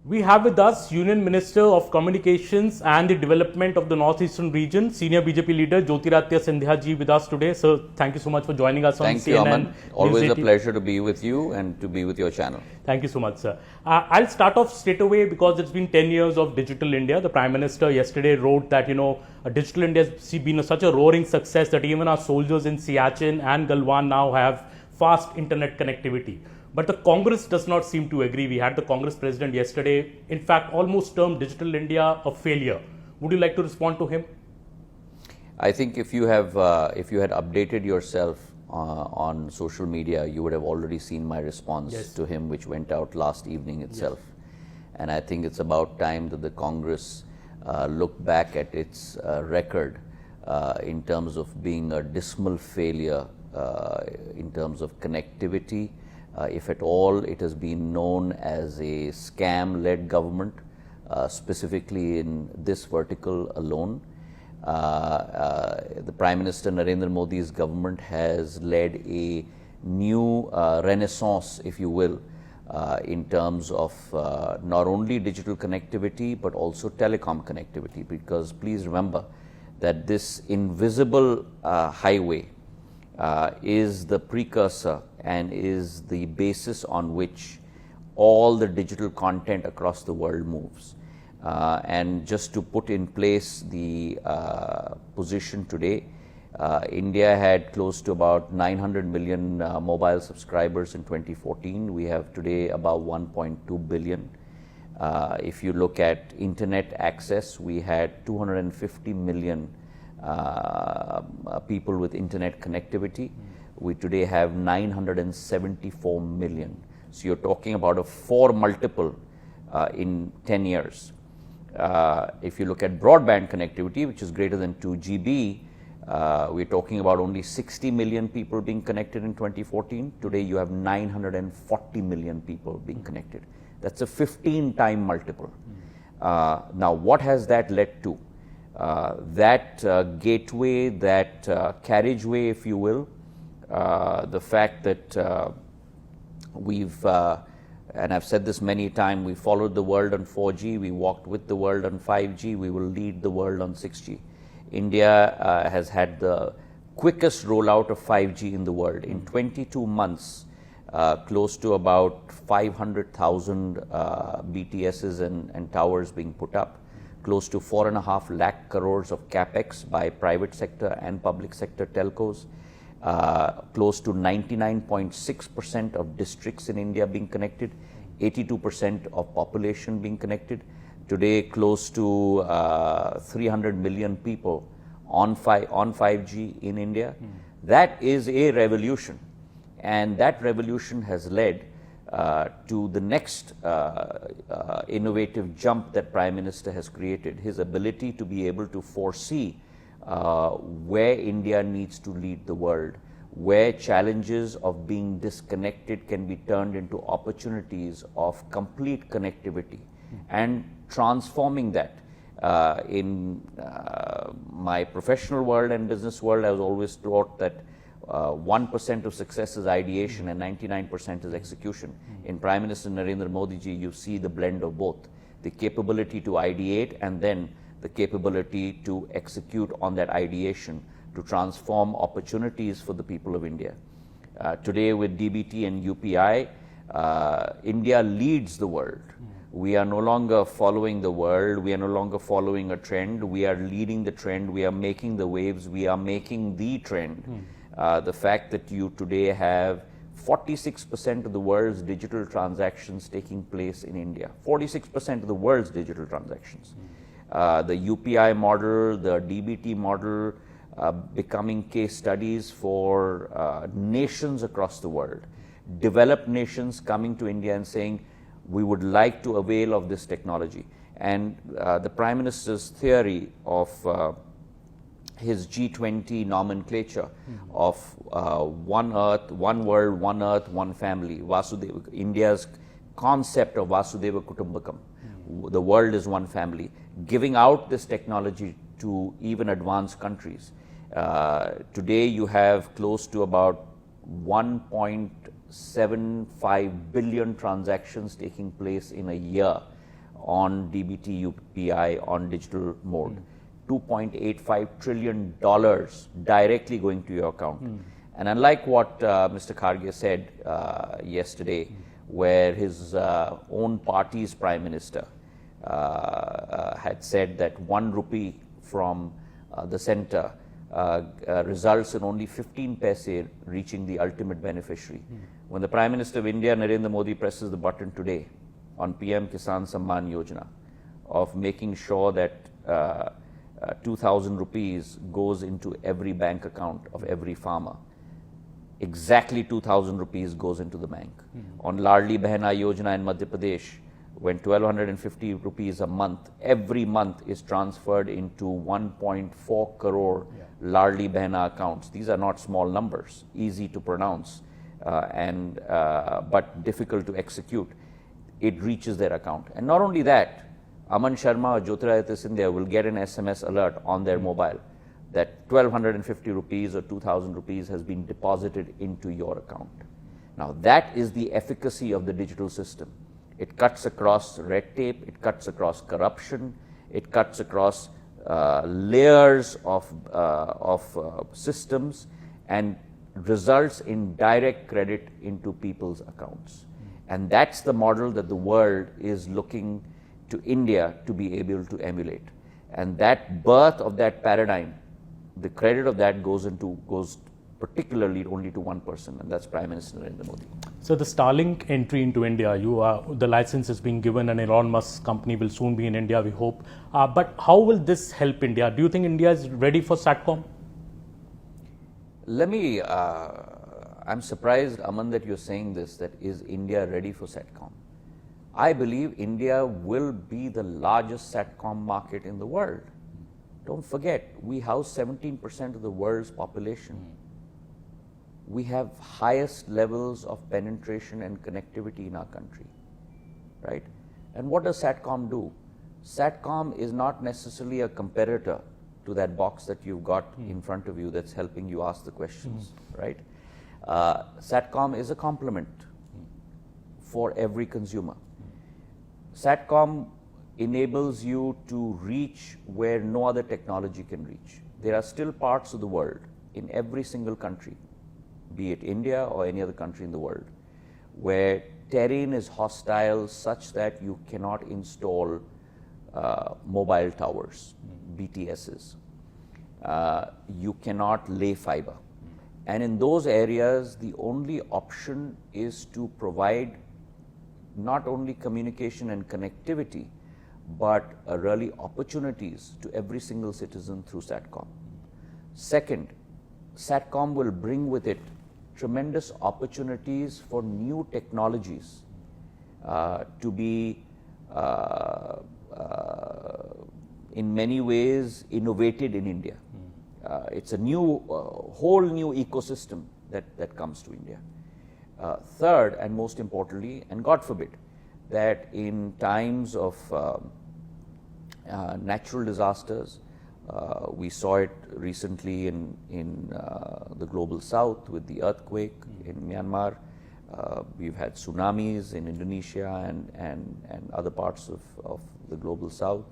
We have with us Union Minister of Communications and the Development of the Northeastern Region, Senior BJP leader Jyotiraditya Scindia ji with us today. Sir, thank you so much for joining us on CNN. Thank you, Aman. Always a pleasure to be with you and to be with your channel. Thank you so much, sir. I'll start off straight away because it's been 10 years of Digital India. The Prime Minister yesterday wrote that, Digital India has been such a roaring success that even our soldiers in Siachen and Galwan now have fast internet connectivity. But the Congress does not seem to agree. We had the Congress president yesterday, in fact, almost termed Digital India a failure. Would you like to respond to him? I think if you had updated yourself on social media, you would have already seen my response to him, which went out last evening itself. Yes. And I think it's about time that the Congress look back at its record in terms of being a dismal failure in terms of connectivity. If at all, it has been known as a scam-led government, specifically in this vertical alone. The Prime Minister Narendra Modi's government has led a new renaissance, if you will, in terms of not only digital connectivity, but also telecom connectivity. Because please remember that this invisible highway is the precursor and is the basis on which all the digital content across the world moves. And just to put in place the position today, India had close to about 900 million mobile subscribers in 2014. We have today about 1.2 billion. If you look at internet access, we had 250 million people with internet connectivity. We today have 974 million. So you're talking about a 4 multiple in 10 years. If you look at broadband connectivity, which is greater than 2 GB, we're talking about only 60 million people being connected in 2014. Today you have 940 million people being connected. That's a 15-time multiple. Now what has that led to? That gateway, that carriageway, if you will, the fact that we've, and I've said this many times, we followed the world on 4G, we walked with the world on 5G, we will lead the world on 6G. India has had the quickest rollout of 5G in the world. In 22 months, close to about 500,000 BTSs and towers being put up, close to 4.5 lakh crores of capex by private sector and public sector telcos. Close to 99.6% of districts in India being connected, 82% of population being connected. Today, close to 300 million people on 5G in India. That is a revolution, and that revolution has led to the next innovative jump that Prime Minister has created, his ability to be able to foresee where India needs to lead the world, where challenges of being disconnected can be turned into opportunities of complete connectivity, and transforming that. In my professional world and business world, I was always taught that 1% of success is ideation and 99% is execution. In Prime Minister Narendra Modi ji, you see the blend of both, the capability to ideate and then the capability to execute on that ideation to transform opportunities for the people of India. Today with DBT and UPI, India leads the world. We are no longer following the world, we are no longer following a trend, we are leading the trend, we are making the waves, we are making the trend. The fact that you today have 46% of the world's digital transactions taking place in India, 46% of the world's digital transactions. The UPI model, the DBT model, becoming case studies for nations across the world. Developed nations coming to India and saying, we would like to avail of this technology. And the Prime Minister's theory of his G20 nomenclature of one earth, one world, one earth, one family, Vasudeva, India's concept of Vasudeva Kutumbakam, the world is one family, giving out this technology to even advanced countries. Today you have close to about 1.75 billion transactions taking place in a year on DBT UPI on digital mode. $2.85 trillion directly going to your account. And unlike what Mr. Kharge said yesterday, where his own party's prime minister had said that 1 rupee from the center results in only 15 paise reaching the ultimate beneficiary. When the Prime Minister of India, Narendra Modi, presses the button today on PM Kisan Samman Yojana of making sure that 2,000 rupees goes into every bank account of every farmer, exactly 2,000 rupees goes into the bank. On Ladli Behna Yojana in Madhya Pradesh, when 1,250 rupees a month, every month is transferred into 1.4 crore Ladli Behna accounts. These are not small numbers, easy to pronounce, but difficult to execute. It reaches their account. And not only that, Aman Sharma or Jyotiraditya Scindia will get an SMS alert on their mobile that 1,250 rupees or 2,000 rupees has been deposited into your account. Now that is the efficacy of the digital system. It cuts across red tape, it cuts across corruption, it cuts across layers of systems and results in direct credit into people's accounts. And that's the model that the world is looking to India to be able to emulate. And that birth of that paradigm, the credit of that goes particularly only to one person, and that's Prime Minister Narendra Modi. So the Starlink entry into India, the license is being given and Elon Musk's company will soon be in India, we hope. But how will this help India? Do you think India is ready for SATCOM? I'm surprised, Aman, that you're saying this, that is India ready for SATCOM? I believe India will be the largest SATCOM market in the world. Don't forget, we house 17% of the world's population. We have highest levels of penetration and connectivity in our country, right? And what does SATCOM do? SATCOM is not necessarily a competitor to that box that you've got in front of you that's helping you ask the questions, right? SATCOM is a complement for every consumer. SATCOM enables you to reach where no other technology can reach. There are still parts of the world, in every single country, be it India or any other country in the world, where terrain is hostile such that you cannot install mobile towers, BTSs. You cannot lay fiber. And in those areas, the only option is to provide not only communication and connectivity, but really opportunities to every single citizen through SATCOM. Second, SATCOM will bring with it tremendous opportunities for new technologies to be in many ways innovated in India. It's a whole new ecosystem that comes to India. Third, and most importantly, and God forbid, that in times of natural disasters, we saw it recently in the global south with the earthquake in Myanmar. We've had tsunamis in Indonesia and other parts of the global south.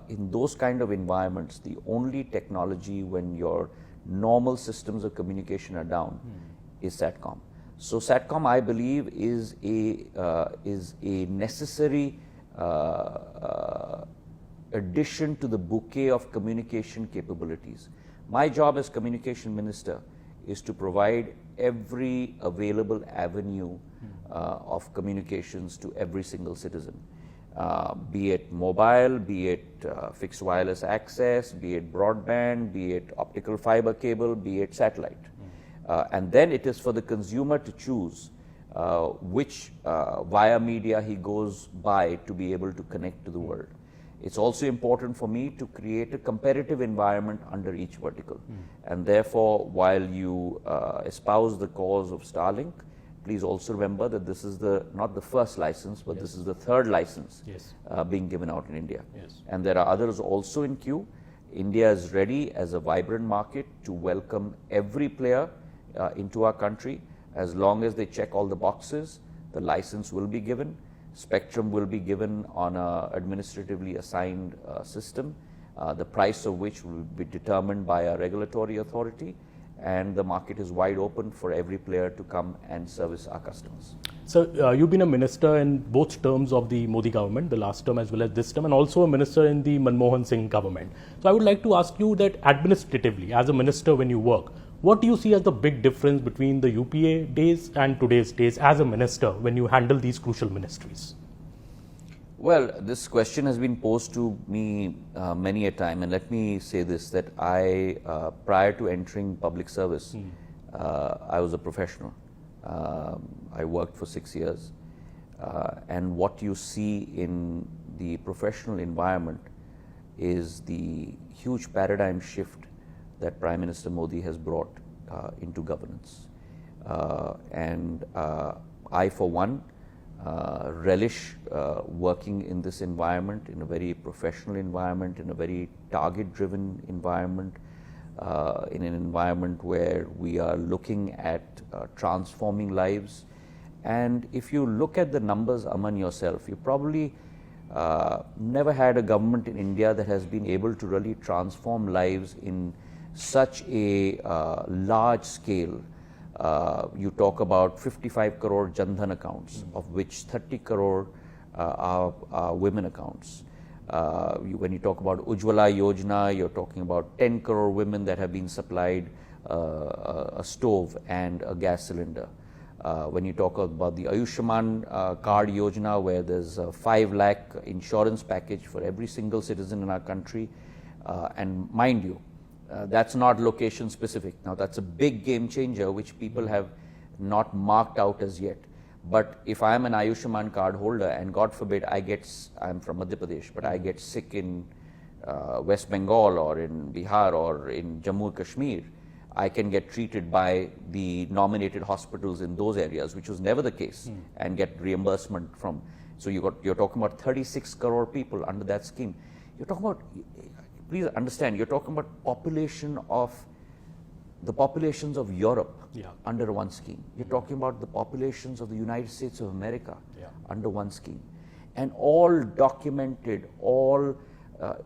In those kind of environments, the only technology when your normal systems of communication are down is SATCOM. So SATCOM, I believe, is a necessary addition to the bouquet of communication capabilities. My job as communication minister is to provide every available avenue of communications to every single citizen. Be it mobile, be it fixed wireless access, be it broadband, be it optical fiber cable, be it satellite. And then it is for the consumer to choose which via media he goes by to be able to connect to the world. It's also important for me to create a competitive environment under each vertical. And therefore, while you espouse the cause of Starlink, please also remember that this is not the first license, but this is the third license being given out in India. And there are others also in queue. India is ready as a vibrant market to welcome every player into our country. As long as they check all the boxes, the license will be given. Spectrum will be given on a administratively assigned system, the price of which will be determined by a regulatory authority, and the market is wide open for every player to come and service our customers. So, you've been a minister in both terms of the Modi government, the last term as well as this term, and also a minister in the Manmohan Singh government. So, I would like to ask you that administratively, as a minister when you work, what do you see as the big difference between the UPA days and today's days as a minister when you handle these crucial ministries? Well, this question has been posed to me many a time, and let me say this, that I, prior to entering public service, I was a professional. I worked for 6 years, and what you see in the professional environment is the huge paradigm shift that Prime Minister Modi has brought into governance. I, for one, relish working in this environment, in a very professional environment, in a very target-driven environment, in an environment where we are looking at transforming lives. And if you look at the numbers, Aman, yourself, you probably never had a government in India that has been able to really transform lives in such a large scale. You talk about 55 crore Jan Dhan accounts, of which 30 crore are women accounts. When you talk about Ujjwala Yojana, you're talking about 10 crore women that have been supplied a stove and a gas cylinder. When you talk about the Ayushman card Yojana, where there's a 5 lakh insurance package for every single citizen in our country, and mind you, that's not location specific. Now that's a big game changer which people have not marked out as yet. But if I am an Ayushman card holder and God forbid I'm from Madhya Pradesh, but I get sick in West Bengal or in Bihar or in Jammu and Kashmir, I can get treated by the nominated hospitals in those areas, which was never the case, and get reimbursement from. So you're talking about 36 crore people under that scheme. You're talking about, please understand, you're talking about the populations of Europe under one scheme. You're talking about the populations of the United States of America under one scheme, and all documented, all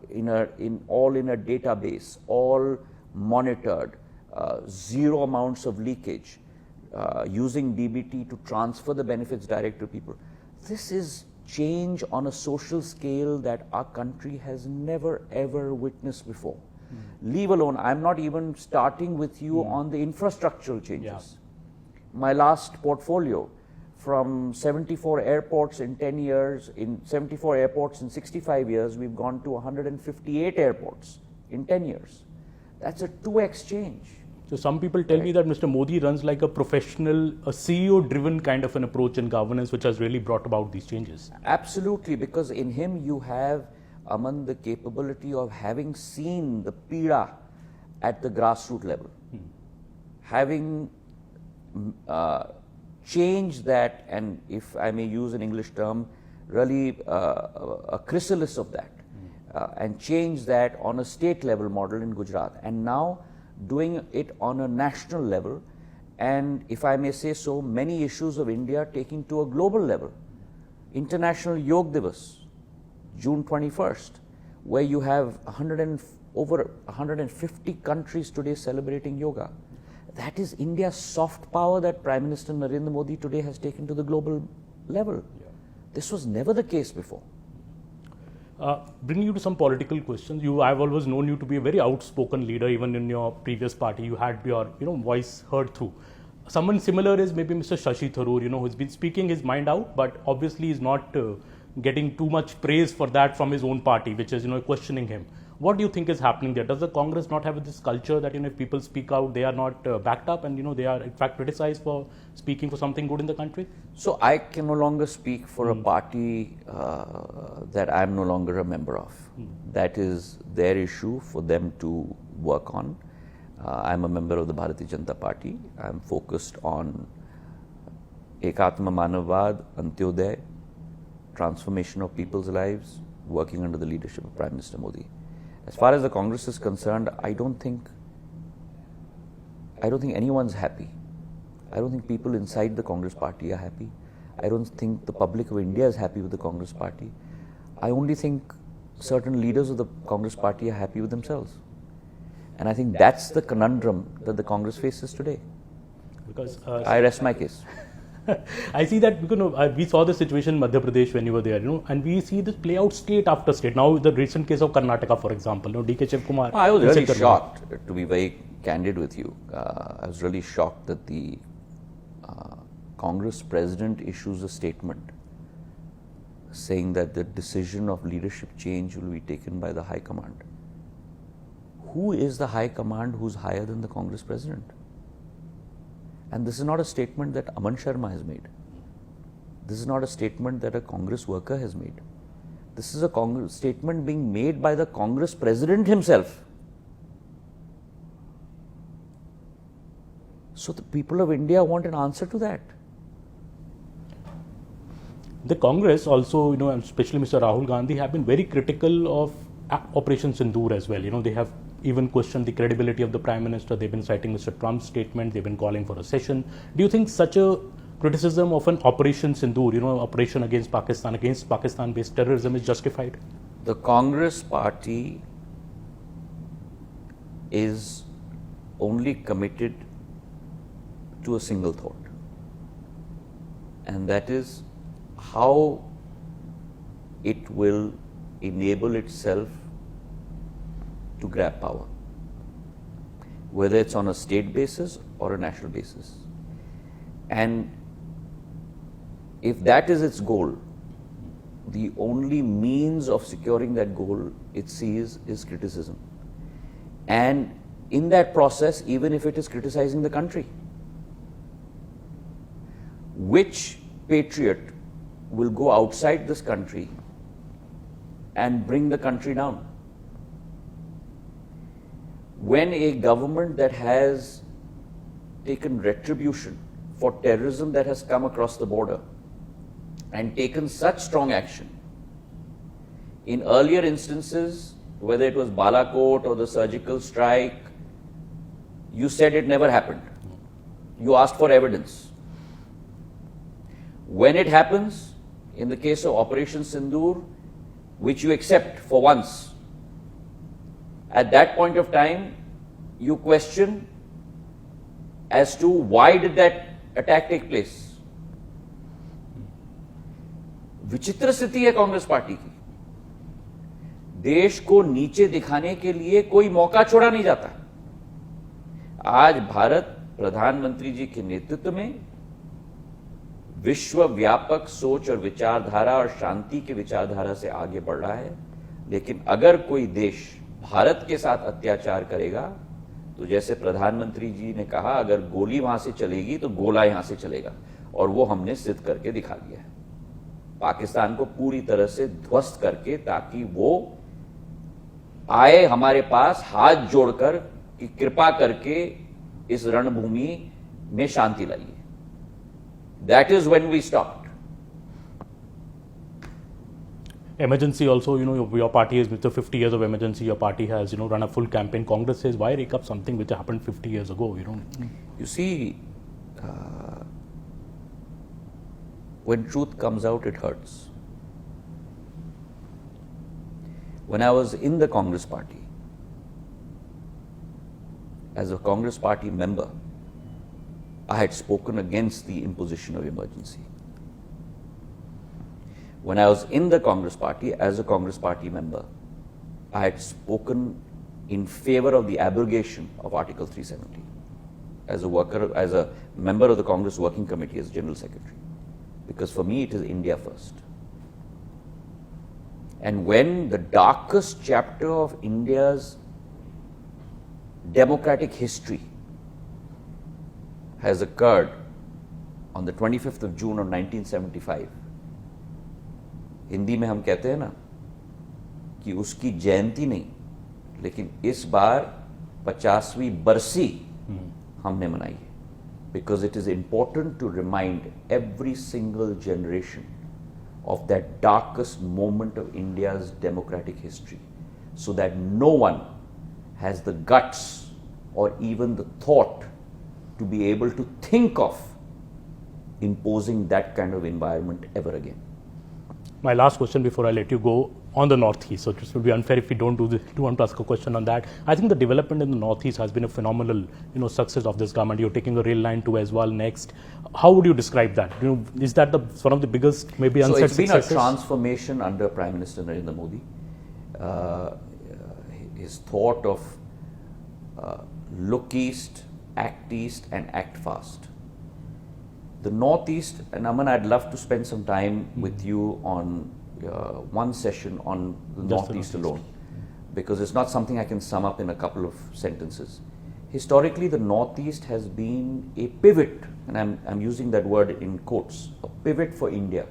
in a database, all monitored, zero amounts of leakage, using DBT to transfer the benefits direct to people. This is change on a social scale that our country has never ever witnessed before. Leave alone, I'm not even starting with you on the infrastructural changes. My last portfolio, from 74 airports in 10 years, in 74 airports in 65 years, we've gone to 158 airports in 10 years. That's a 2x change. So some people tell me that Mr. Modi runs like a professional, a CEO-driven kind of an approach in governance, which has really brought about these changes. Absolutely, because in him you have, Aman, the capability of having seen the pida at the grassroots level, having changed that, and if I may use an English term, really a chrysalis of that, and change that on a state level model in Gujarat, and now doing it on a national level, and if I may say so, many issues of India taking to a global level. International Yoga Divas, June 21st, where you have over 150 countries today celebrating yoga. That is India's soft power that Prime Minister Narendra Modi today has taken to the global level. This was never the case before. Bringing you to some political questions, I've always known you to be a very outspoken leader. Even in your previous party, you had your voice heard through. Someone similar is maybe Mr. Shashi Tharoor, who's been speaking his mind out, but obviously is not getting too much praise for that from his own party, which is questioning him. What do you think is happening there? Does the Congress not have this culture that if people speak out, they are not backed up, and they are in fact criticized for speaking for something good in the country? So I can no longer speak for a party that I'm no longer a member of. That is their issue for them to work on. I'm a member of the Bharatiya Janata Party. I'm focused on Ekatma Manavvad, Antyodaya, transformation of people's lives, working under the leadership of Prime Minister Modi. As far as the Congress is concerned, I don't think anyone's happy. I don't think people inside the Congress party are happy. I don't think the public of India is happy with the Congress party. I only think certain leaders of the Congress party are happy with themselves. And I think that's the conundrum that the Congress faces today. Because I rest my case. I see that, we saw the situation in Madhya Pradesh when you were there, and we see this play out state after state. Now, the recent case of Karnataka, for example, DK Shiv Kumar. I was really shocked, to be very candid with you. I was really shocked that the Congress president issues a statement saying that the decision of leadership change will be taken by the High Command. Who is the High Command who's higher than the Congress president? And this is not a statement that Aman Sharma has made. This is not a statement that a Congress worker has made. This is a statement being made by the Congress president himself. So the people of India want an answer to that. The Congress also, and especially Mr. Rahul Gandhi, have been very critical of Operation Sindur as well. They have even questioned the credibility of the Prime Minister. They've been citing Mr. Trump's statement. They've been calling for a session. Do you think such a criticism of an Operation Sindur, operation against Pakistan-based terrorism is justified? The Congress party is only committed to a single thought, and that is how it will enable itself to grab power, whether it's on a state basis or a national basis. And if that is its goal, the only means of securing that goal it sees is criticism. And in that process, even if it is criticizing the country, which patriot will go outside this country and bring the country down? When a government that has taken retribution for terrorism that has come across the border and taken such strong action, in earlier instances, whether it was Balakot or the surgical strike, you said it never happened. You asked for evidence. When it happens, in the case of Operation Sindur, which you accept for once, at that point of time, you question as to why did that attack take place. विचित्र स्थिति है Congress party की. देश को नीचे दिखाने के लिए कोई मौका छोड़ा नहीं जाता. आज भारत प्रधानमंत्री जी के नेतृत्व में विश्व व्यापक सोच और विचारधारा और शांति की विचारधारा से आगे बढ़ रहा है. लेकिन अगर कोई देश भारत के साथ अत्याचार करेगा, तो जैसे प्रधानमंत्री जी ने कहा, अगर गोली वहां से चलेगी तो गोला यहां से चलेगा, और वो हमने सिद्ध करके दिखा दिया है. पाकिस्तान को पूरी तरह से ध्वस्त करके, ताकि वो आए हमारे पास हाथ जोड़कर कि कृपा करके इस रणभूमि में शांति लाइए. That is when we stopped. Emergency also, your party is with the 50 years of emergency. Your party has, run a full campaign. Congress says, why rake up something which happened 50 years ago? You see, when truth comes out, it hurts. When I was in the Congress party, as a Congress party member, I had spoken against the imposition of emergency. When I was in the Congress party, as a Congress party member, I had spoken in favor of the abrogation of Article 370 as a worker, as a member of the Congress Working Committee, as General Secretary. Because for me, it is India first. And when the darkest chapter of India's democratic history has occurred on the 25th of June of 1975, Hindi में हम कहते हैं ना कि उसकी जयंती नहीं, लेकिन इस बार 50वीं बरसी हमने मनाई है. Because it is important to remind every single generation of that darkest moment of India's democratic history, so that no one has the guts or even the thought to be able to think of imposing that kind of environment ever again. My last question before I let you go on the Northeast. So it would be unfair if we don't want to ask a question on that. I think the development in the Northeast has been a phenomenal, success of this government. You're taking a rail line to as well next. How would you describe that? Is that one of the biggest, maybe So unsaid it's been successes? a transformation under Prime Minister Narendra Modi. His thought of look east, and act fast. The Northeast, and Aman, I'd love to spend some time with you on one session on the Northeast alone, because it's not something I can sum up in a couple of sentences. Historically, the Northeast has been a pivot, and I'm using that word in quotes, a pivot for India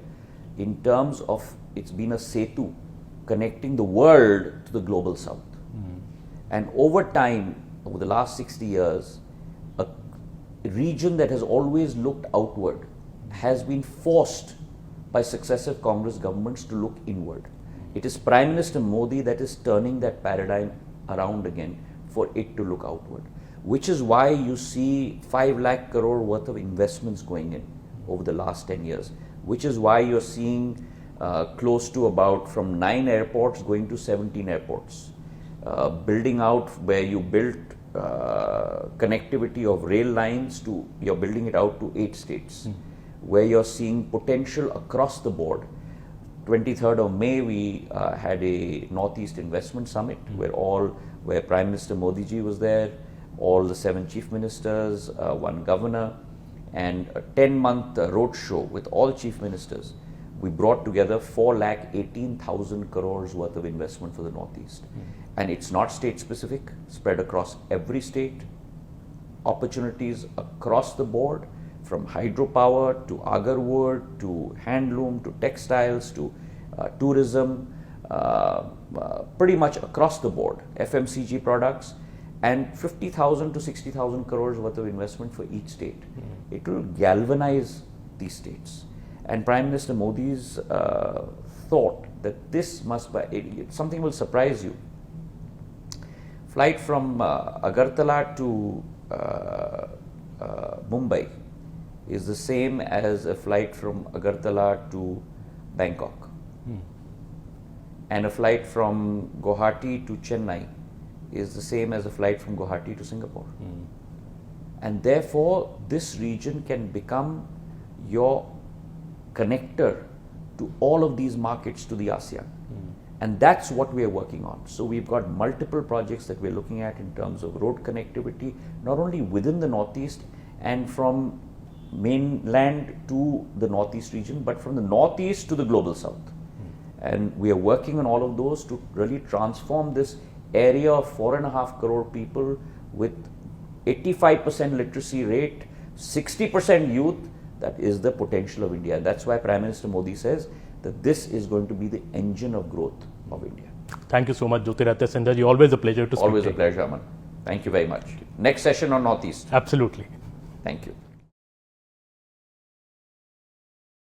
in terms of it's been a setu connecting the world to the global South. And over time, over the last 60 years, a region that has always looked outward has been forced by successive Congress governments to look inward. It is Prime Minister Modi that is turning that paradigm around again for it to look outward, which is why you see 5 lakh crore worth of investments going in over the last 10 years, which is why you're seeing close to about from 9 airports going to 17 airports. Building out where you built connectivity of rail lines to, you're building it out to 8 states, where you're seeing potential across the board. 23rd of May, we had a Northeast Investment Summit where Prime Minister Modi ji was there, all the 7 chief ministers, 1 governor, and a 10-month road show with all chief ministers. We brought together 4,18,000 crores worth of investment for the Northeast. And it's not state specific, spread across every state, opportunities across the board, from hydropower to agar wood to handloom to textiles to tourism, pretty much across the board, FMCG products, and 50,000 to 60,000 crores worth of investment for each state. It will galvanize these states. And Prime Minister Modi's thought that this must be, something will surprise you. Flight from Agartala to Mumbai is the same as a flight from Agartala to Bangkok. And a flight from Guwahati to Chennai is the same as a flight from Guwahati to Singapore. And therefore, this region can become your connector to all of these markets to the ASEAN. And that's what we are working on. So we've got multiple projects that we're looking at in terms of road connectivity, not only within the Northeast and from mainland to the Northeast region, but from the Northeast to the global South. And we are working on all of those to really transform this area of 4.5 crore people with 85% literacy rate, 60% youth. That is the potential of India. That's why Prime Minister Modi says that this is going to be the engine of growth of India. Thank you so much, Jyotiraditya Scindia. Always a pleasure to speak to you. Always a pleasure, Aman. Thank you very much. Next session on Northeast. Absolutely. Thank you.